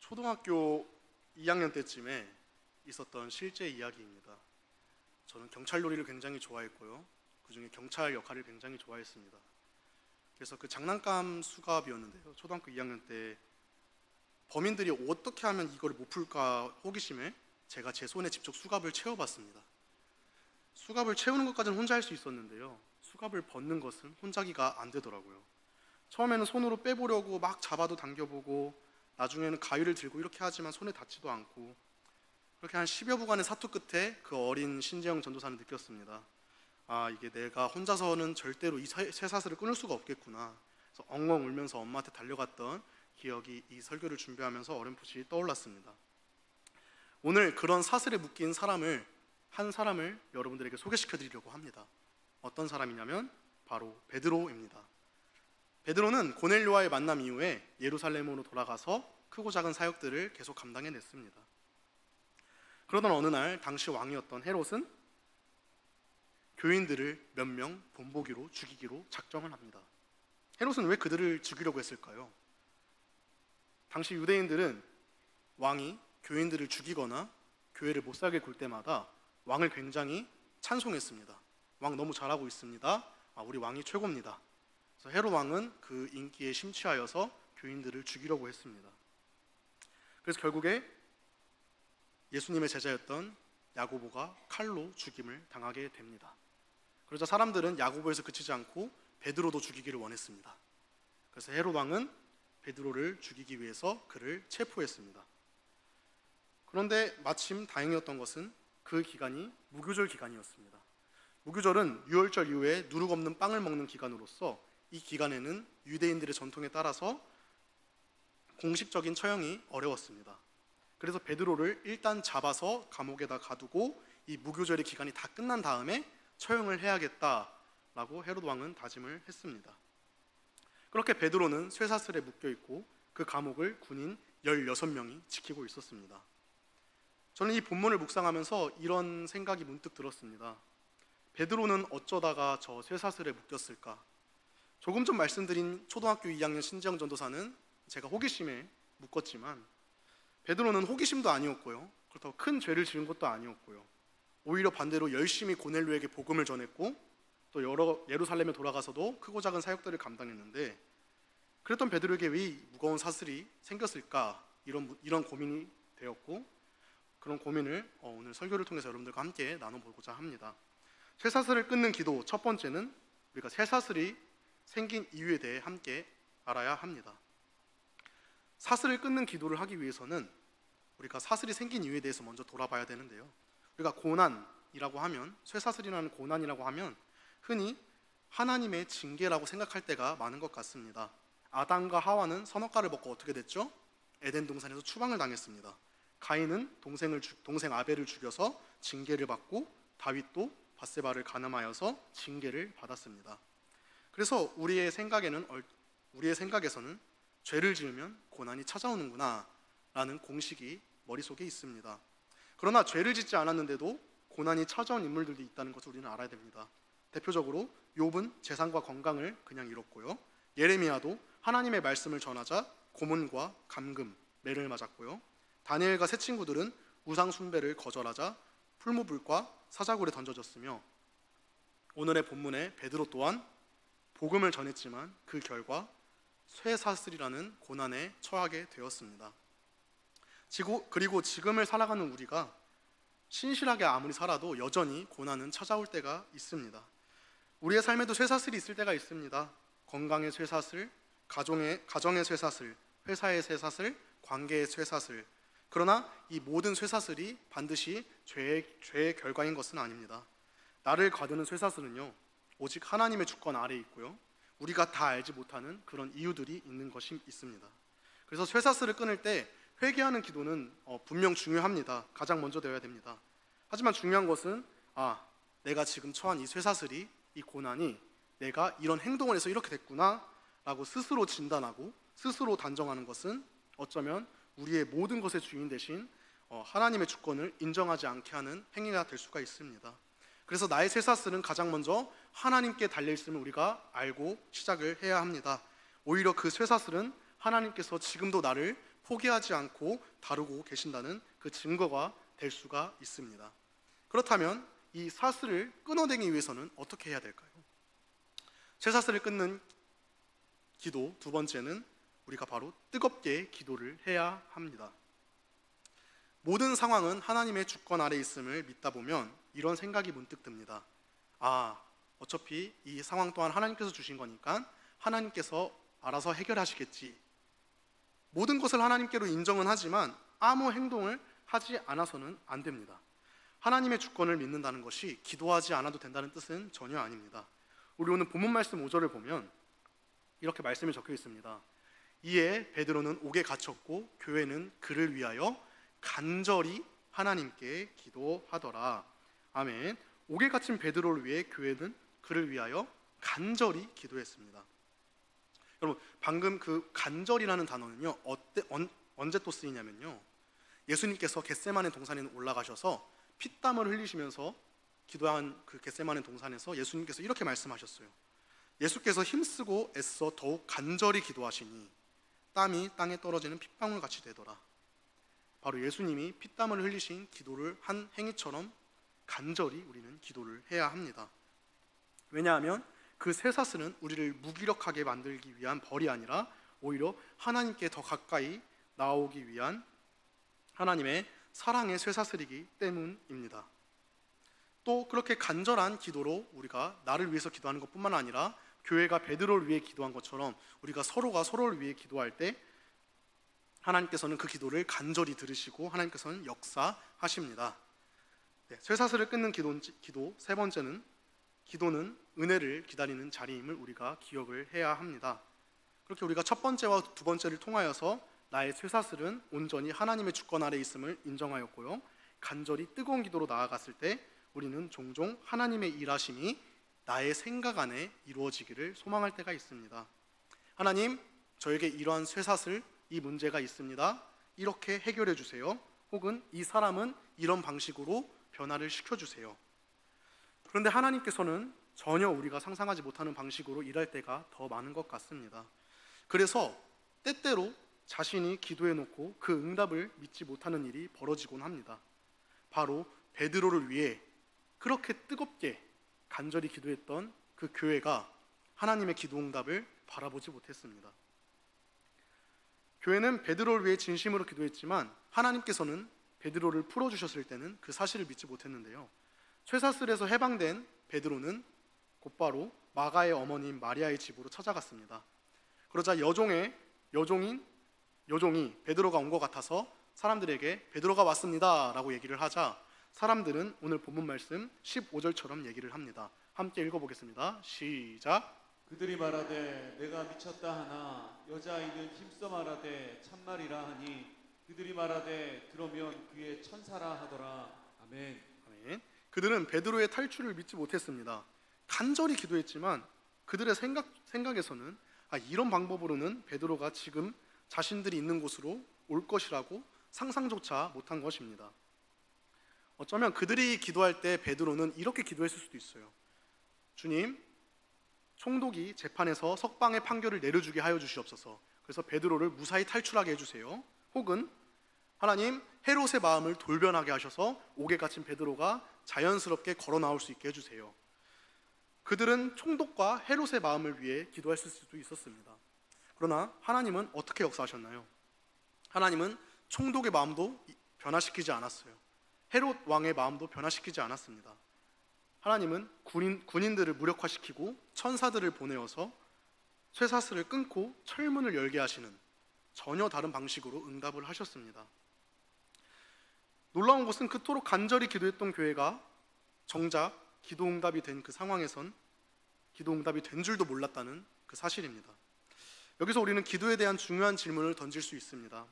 초등학교 2학년 때쯤에 있었던 실제 이야기입니다. 저는 경찰 놀이를 굉장히 좋아했고요. 그중에 경찰 역할을 굉장히 좋아했습니다. 그래서 그 장난감 수갑이었는데요. 초등학교 2학년 때 범인들이 어떻게 하면 이걸 못 풀까 호기심에 제가 제 손에 직접 수갑을 채워봤습니다. 수갑을 채우는 것까지는 혼자 할 수 있었는데요. 수갑을 벗는 것은 혼자기가 안 되더라고요. 처음에는 손으로 빼보려고 막 잡아도 당겨보고 나중에는 가위를 들고 이렇게 하지만 손에 닿지도 않고, 그렇게 한 10여 부간의 사투 끝에 그 어린 신재영 전도사는 느꼈습니다. 아, 이게 내가 혼자서는 절대로 이 쇠사슬을 끊을 수가 없겠구나. 그래서 엉엉 울면서 엄마한테 달려갔던 기억이 이 설교를 준비하면서 어렴풋이 떠올랐습니다. 오늘 그런 사슬에 묶인 한 사람을 여러분들에게 소개시켜 드리려고 합니다. 어떤 사람이냐면 바로 베드로입니다. 베드로는 고넬료와의 만남 이후에 예루살렘으로 돌아가서 크고 작은 사역들을 계속 감당해냈습니다. 그러던 어느 날 당시 왕이었던 헤롯은 교인들을 몇 명 본보기로 죽이기로 작정을 합니다. 헤롯은 왜 그들을 죽이려고 했을까요? 당시 유대인들은 왕이 교인들을 죽이거나 교회를 못 살게 굴 때마다 왕을 굉장히 찬송했습니다. 왕 너무 잘하고 있습니다. 우리 왕이 최고입니다. 그래서 헤롯 왕은 그 인기에 심취하여서 교인들을 죽이려고 했습니다. 그래서 결국에 예수님의 제자였던 야고보가 칼로 죽임을 당하게 됩니다. 그러자 사람들은 야고보에서 그치지 않고 베드로도 죽이기를 원했습니다. 그래서 헤롯 왕은 베드로를 죽이기 위해서 그를 체포했습니다. 그런데 마침 다행이었던 것은 그 기간이 무교절 기간이었습니다. 무교절은 유월절 이후에 누룩 없는 빵을 먹는 기간으로서 이 기간에는 유대인들의 전통에 따라서 공식적인 처형이 어려웠습니다. 그래서 베드로를 일단 잡아서 감옥에다 가두고 이 무교절의 기간이 다 끝난 다음에 처형을 해야겠다라고 헤롯 왕은 다짐을 했습니다. 그렇게 베드로는 쇠사슬에 묶여 있고 그 감옥을 군인 16명이 지키고 있었습니다. 저는 이 본문을 묵상하면서 이런 생각이 문득 들었습니다. 베드로는 어쩌다가 저 쇠사슬에 묶였을까? 조금 전 말씀드린 초등학교 2학년 신재영 전도사는 제가 호기심에 묶었지만 베드로는 호기심도 아니었고요, 그렇다고 큰 죄를 지은 것도 아니었고요, 오히려 반대로 열심히 고넬료에게 복음을 전했고 또 예루살렘에 돌아가서도 크고 작은 사역들을 감당했는데, 그랬던 베드로에게 왜 무거운 사슬이 생겼을까, 이런 고민이 되었고, 그런 고민을 오늘 설교를 통해서 여러분들과 함께 나눠보고자 합니다. 쇠사슬을 끊는 기도, 첫 번째는 우리가 쇠사슬이 생긴 이유에 대해 함께 알아야 합니다. 사슬을 끊는 기도를 하기 위해서는 우리가 사슬이 생긴 이유에 대해서 먼저 돌아봐야 되는데요, 우리가 고난이라고 하면, 쇠사슬이라는 고난이라고 하면 흔히 하나님의 징계라고 생각할 때가 많은 것 같습니다. 아담과 하와는 선악과를 먹고 어떻게 됐죠? 에덴 동산에서 추방을 당했습니다. 가인은 동생 아벨을 죽여서 징계를 받고, 다윗도 밧세바를 간음하여서 징계를 받았습니다. 그래서 우리의 생각에서는 죄를 지으면 고난이 찾아오는구나 라는 공식이 머릿속에 있습니다. 그러나 죄를 짓지 않았는데도 고난이 찾아온 인물들도 있다는 것을 우리는 알아야 됩니다. 대표적으로 욥은 재산과 건강을 그냥 잃었고요, 예레미야도 하나님의 말씀을 전하자 고문과 감금, 매를 맞았고요, 다니엘과 세 친구들은 우상 숭배를 거절하자 풀무불과 사자굴에 던져졌으며, 오늘의 본문의 베드로 또한 복음을 전했지만 그 결과 쇠사슬이라는 고난에 처하게 되었습니다. 그리고 지금을 살아가는 우리가 신실하게 아무리 살아도 여전히 고난은 찾아올 때가 있습니다. 우리의 삶에도 쇠사슬이 있을 때가 있습니다. 건강의 쇠사슬, 가정의 쇠사슬, 회사의 쇠사슬, 관계의 쇠사슬. 그러나 이 모든 쇠사슬이 반드시 죄의 결과인 것은 아닙니다. 나를 가두는 쇠사슬은요, 오직 하나님의 주권 아래에 있고요, 우리가 다 알지 못하는 그런 이유들이 있는 것이 있습니다. 그래서 쇠사슬을 끊을 때 회개하는 기도는 분명 중요합니다. 가장 먼저 되어야 됩니다. 하지만 중요한 것은 내가 지금 처한 이 쇠사슬이, 이 고난이 내가 이런 행동을 해서 이렇게 됐구나 라고 스스로 진단하고 스스로 단정하는 것은 어쩌면 우리의 모든 것의 주인 대신 하나님의 주권을 인정하지 않게 하는 행위가 될 수가 있습니다. 그래서 나의 쇠사슬은 가장 먼저 하나님께 달려있음을 우리가 알고 시작을 해야 합니다. 오히려 그 쇠사슬은 하나님께서 지금도 나를 포기하지 않고 다루고 계신다는 그 증거가 될 수가 있습니다. 그렇다면 이 사슬을 끊어내기 위해서는 어떻게 해야 될까요? 쇠사슬을 끊는 기도 두 번째는 우리가 바로 뜨겁게 기도를 해야 합니다. 모든 상황은 하나님의 주권 아래 있음을 믿다 보면 이런 생각이 문득 듭니다. 어차피 이 상황 또한 하나님께서 주신 거니까 하나님께서 알아서 해결하시겠지. 모든 것을 하나님께로 인정은 하지만 아무 행동을 하지 않아서는 안 됩니다. 하나님의 주권을 믿는다는 것이 기도하지 않아도 된다는 뜻은 전혀 아닙니다. 우리 오늘 본문 말씀 5절을 보면 이렇게 말씀이 적혀 있습니다. 이에 베드로는 옥에 갇혔고 교회는 그를 위하여 간절히 하나님께 기도하더라. 아멘. 옥에 갇힌 베드로를 위해 교회는 그를 위하여 간절히 기도했습니다. 여러분, 방금 그 간절이라는 단어는요, 언제 또 쓰이냐면요, 예수님께서 겟세마네 동산에 올라가셔서 피땀을 흘리시면서 기도한 그 겟세마네 동산에서 예수님께서 이렇게 말씀하셨어요. 예수께서 힘쓰고 애써 더욱 간절히 기도하시니 땀이 땅에 떨어지는 핏방울 같이 되더라. 바로 예수님이 피땀을 흘리신 기도를 한 행위처럼 간절히 우리는 기도를 해야 합니다. 왜냐하면 그 쇠사슬은 우리를 무기력하게 만들기 위한 벌이 아니라 오히려 하나님께 더 가까이 나오기 위한 하나님의 사랑의 쇠사슬이기 때문입니다. 또 그렇게 간절한 기도로 우리가 나를 위해서 기도하는 것뿐만 아니라 교회가 베드로를 위해 기도한 것처럼 우리가 서로가 서로를 위해 기도할 때 하나님께서는 그 기도를 간절히 들으시고 하나님께서는 역사하십니다. 쇠사슬을 끊는 기도 세 번째는 기도는 은혜를 기다리는 자리임을 우리가 기억을 해야 합니다. 그렇게 우리가 첫 번째와 두 번째를 통하여서 나의 쇠사슬은 온전히 하나님의 주권 아래 있음을 인정하였고요, 간절히 뜨거운 기도로 나아갔을 때 우리는 종종 하나님의 일하심이 나의 생각 안에 이루어지기를 소망할 때가 있습니다. 하나님, 저에게 이러한 쇠사슬, 이 문제가 있습니다. 이렇게 해결해 주세요. 혹은 이 사람은 이런 방식으로 변화를 시켜주세요. 그런데 하나님께서는 전혀 우리가 상상하지 못하는 방식으로 일할 때가 더 많은 것 같습니다. 그래서 때때로 자신이 기도해놓고 그 응답을 믿지 못하는 일이 벌어지곤 합니다. 바로 베드로를 위해 그렇게 뜨겁게 간절히 기도했던 그 교회가 하나님의 기도 응답을 바라보지 못했습니다. 교회는 베드로를 위해 진심으로 기도했지만 하나님께서는 베드로를 풀어주셨을 때는 그 사실을 믿지 못했는데요, 쇠사슬에서 해방된 베드로는 곧바로 마가의 어머니인 마리아의 집으로 찾아갔습니다. 그러자 여종이 베드로가 온 것 같아서 사람들에게 베드로가 왔습니다 라고 얘기를 하자 사람들은 오늘 본문 말씀 15절처럼 얘기를 합니다. 함께 읽어보겠습니다. 시작. 그들이 말하되 내가 미쳤다 하나 여자아이는 힘써 말하되 참말이라 하니 그들이 말하되 그러면 그의 천사라 하더라. 아멘. 아멘. 그들은 베드로의 탈출을 믿지 못했습니다. 간절히 기도했지만 그들의 생각에서는 이런 방법으로는 베드로가 지금 자신들이 있는 곳으로 올 것이라고 상상조차 못한 것입니다. 어쩌면 그들이 기도할 때 베드로는 이렇게 기도했을 수도 있어요. 주님, 총독이 재판에서 석방의 판결을 내려주게 하여 주시옵소서. 그래서 베드로를 무사히 탈출하게 해주세요. 혹은 하나님, 헤롯의 마음을 돌변하게 하셔서 옥에 갇힌 베드로가 자연스럽게 걸어 나올 수 있게 해주세요. 그들은 총독과 헤롯의 마음을 위해 기도했을 수도 있었습니다. 그러나 하나님은 어떻게 역사하셨나요? 하나님은 총독의 마음도 변화시키지 않았어요. 헤롯 왕의 마음도 변화시키지 않았습니다. 하나님은 군인들을 무력화시키고 천사들을 보내어서 쇠사슬을 끊고 철문을 열게 하시는 전혀 다른 방식으로 응답을 하셨습니다. 놀라운 것은 그토록 간절히 기도했던 교회가 정작 기도 응답이 된 그 상황에선 기도 응답이 된 줄도 몰랐다는 그 사실입니다. 여기서 우리는 기도에 대한 중요한 질문을 던질 수 있습니다.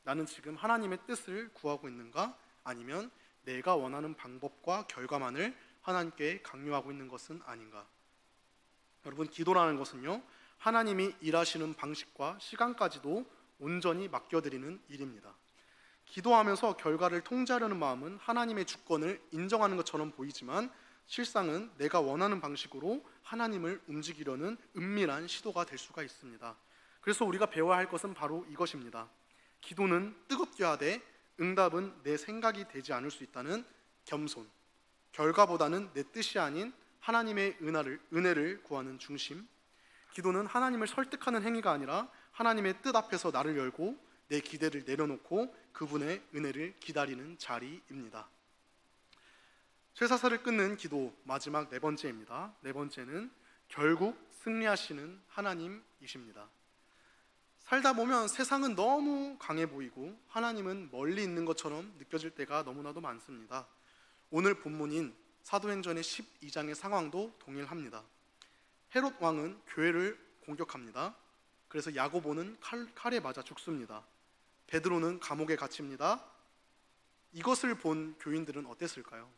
나는 지금 하나님의 뜻을 구하고 있는가? 아니면 내가 원하는 방법과 결과만을 하나님께 강요하고 있는 것은 아닌가? 여러분, 기도라는 것은요, 하나님이 일하시는 방식과 시간까지도 온전히 맡겨드리는 일입니다. 기도하면서 결과를 통제하려는 마음은 하나님의 주권을 인정하는 것처럼 보이지만 실상은 내가 원하는 방식으로 하나님을 움직이려는 은밀한 시도가 될 수가 있습니다. 그래서 우리가 배워야 할 것은 바로 이것입니다. 기도는 뜨겁게 하되 응답은 내 생각이 되지 않을 수 있다는 겸손, 결과보다는 내 뜻이 아닌 하나님의 은혜를 구하는 중심, 기도는 하나님을 설득하는 행위가 아니라 하나님의 뜻 앞에서 나를 열고 내 기대를 내려놓고 그분의 은혜를 기다리는 자리입니다. 쇠사슬을 끊는 기도 마지막 네 번째입니다. 네 번째는 결국 승리하시는 하나님이십니다. 살다 보면 세상은 너무 강해 보이고 하나님은 멀리 있는 것처럼 느껴질 때가 너무나도 많습니다. 오늘 본문인 사도행전의 12장의 상황도 동일합니다. 헤롯 왕은 교회를 공격합니다. 그래서 야고보는 칼에 맞아 죽습니다. 베드로는 감옥에 갇힙니다. 이것을 본 교인들은 어땠을까요?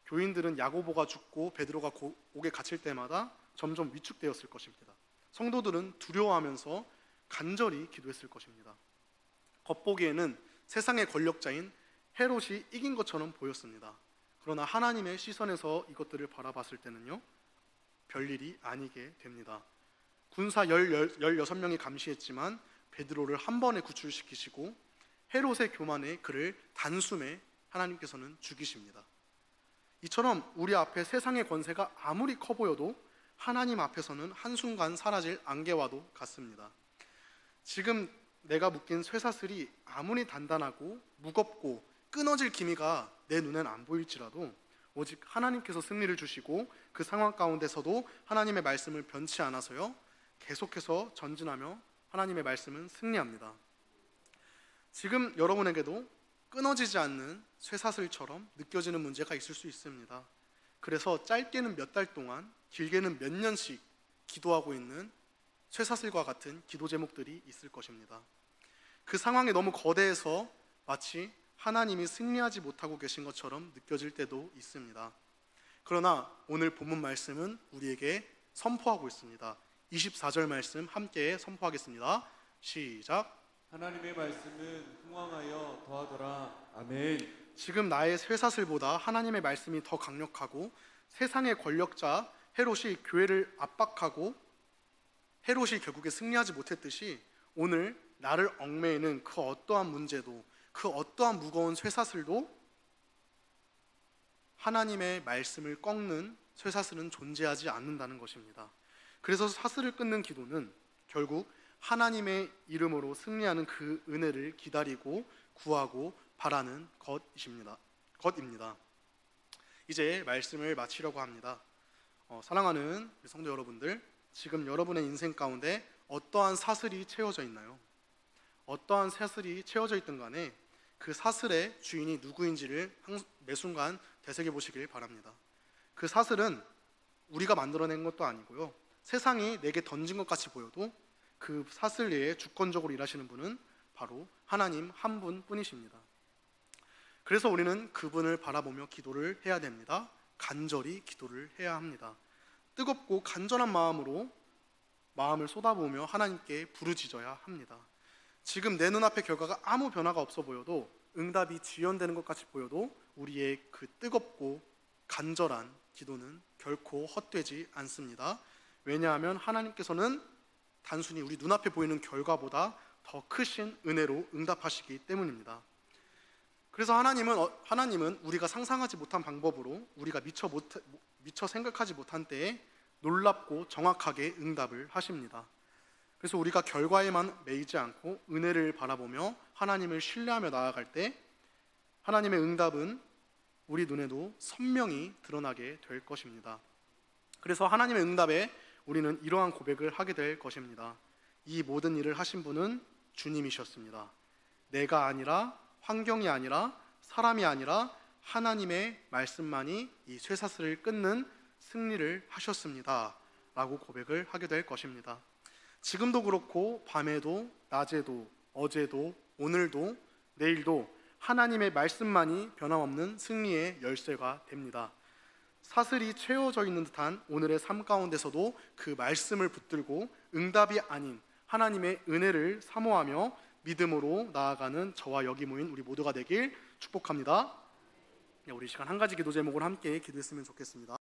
교인들은 야고보가 죽고 베드로가 옥에 갇힐 때마다 점점 위축되었을 것입니다. 성도들은 두려워하면서 간절히 기도했을 것입니다. 겉보기에는 세상의 권력자인 헤롯이 이긴 것처럼 보였습니다. 그러나 하나님의 시선에서 이것들을 바라봤을 때는요, 별일이 아니게 됩니다. 군사 16명이 감시했지만 베드로를 한 번에 구출시키시고 헤롯의 교만에 그를 단숨에 하나님께서는 죽이십니다. 이처럼 우리 앞에 세상의 권세가 아무리 커 보여도 하나님 앞에서는 한순간 사라질 안개와도 같습니다. 지금 내가 묶인 쇠사슬이 아무리 단단하고 무겁고 끊어질 기미가 내 눈엔 안 보일지라도 오직 하나님께서 승리를 주시고 그 상황 가운데서도 하나님의 말씀을 변치 않아서요, 계속해서 전진하며 하나님의 말씀은 승리합니다. 지금 여러분에게도 끊어지지 않는 쇠사슬처럼 느껴지는 문제가 있을 수 있습니다. 그래서 짧게는 몇 달 동안, 길게는 몇 년씩 기도하고 있는 쇠사슬과 같은 기도 제목들이 있을 것입니다. 그 상황이 너무 거대해서 마치 하나님이 승리하지 못하고 계신 것처럼 느껴질 때도 있습니다. 그러나 오늘 본문 말씀은 우리에게 선포하고 있습니다. 24절 말씀 함께 선포하겠습니다. 시작. 하나님의 말씀은 흥왕하여 더하더라. 아멘. 지금 나의 쇠사슬보다 하나님의 말씀이 더 강력하고 세상의 권력자 헤롯이 교회를 압박하고 헤롯이 결국에 승리하지 못했듯이 오늘 나를 얽매이는 그 어떠한 문제도, 그 어떠한 무거운 쇠사슬도 하나님의 말씀을 꺾는 쇠사슬은 존재하지 않는다는 것입니다. 그래서 사슬을 끊는 기도는 결국 하나님의 이름으로 승리하는 그 은혜를 기다리고 구하고 바라는 것입니다. 이제 말씀을 마치려고 합니다. 사랑하는 성도 여러분들, 지금 여러분의 인생 가운데 어떠한 사슬이 채워져 있나요? 어떠한 사슬이 채워져 있든 간에 그 사슬의 주인이 누구인지를 매 순간 되새겨 보시길 바랍니다. 그 사슬은 우리가 만들어낸 것도 아니고요, 세상이 내게 던진 것 같이 보여도 그 사슬 내에 주권적으로 일하시는 분은 바로 하나님 한 분뿐이십니다. 그래서 우리는 그분을 바라보며 기도를 해야 됩니다. 간절히 기도를 해야 합니다. 뜨겁고 간절한 마음으로 마음을 쏟아부으며 하나님께 부르짖어야 합니다. 지금 내 눈앞의 결과가 아무 변화가 없어 보여도, 응답이 지연되는 것 같이 보여도 우리의 그 뜨겁고 간절한 기도는 결코 헛되지 않습니다. 왜냐하면 하나님께서는 단순히 우리 눈앞에 보이는 결과보다 더 크신 은혜로 응답하시기 때문입니다. 그래서 하나님은 우리가 상상하지 못한 방법으로, 우리가 미처 생각하지 못한 때에 놀랍고 정확하게 응답을 하십니다. 그래서 우리가 결과에만 매이지 않고 은혜를 바라보며 하나님을 신뢰하며 나아갈 때 하나님의 응답은 우리 눈에도 선명히 드러나게 될 것입니다. 그래서 하나님의 응답에 우리는 이러한 고백을 하게 될 것입니다. 이 모든 일을 하신 분은 주님이셨습니다. 내가 아니라, 환경이 아니라, 사람이 아니라 하나님의 말씀만이 이 쇠사슬을 끊는 승리를 하셨습니다 라고 고백을 하게 될 것입니다. 지금도 그렇고 밤에도, 낮에도, 어제도, 오늘도, 내일도 하나님의 말씀만이 변함없는 승리의 열쇠가 됩니다. 사슬이 채워져 있는 듯한 오늘의 삶 가운데서도 그 말씀을 붙들고 응답이 아닌 하나님의 은혜를 사모하며 믿음으로 나아가는 저와 여기 모인 우리 모두가 되길 축복합니다. 우리 시간 한 가지 기도 제목을 함께 기도했으면 좋겠습니다.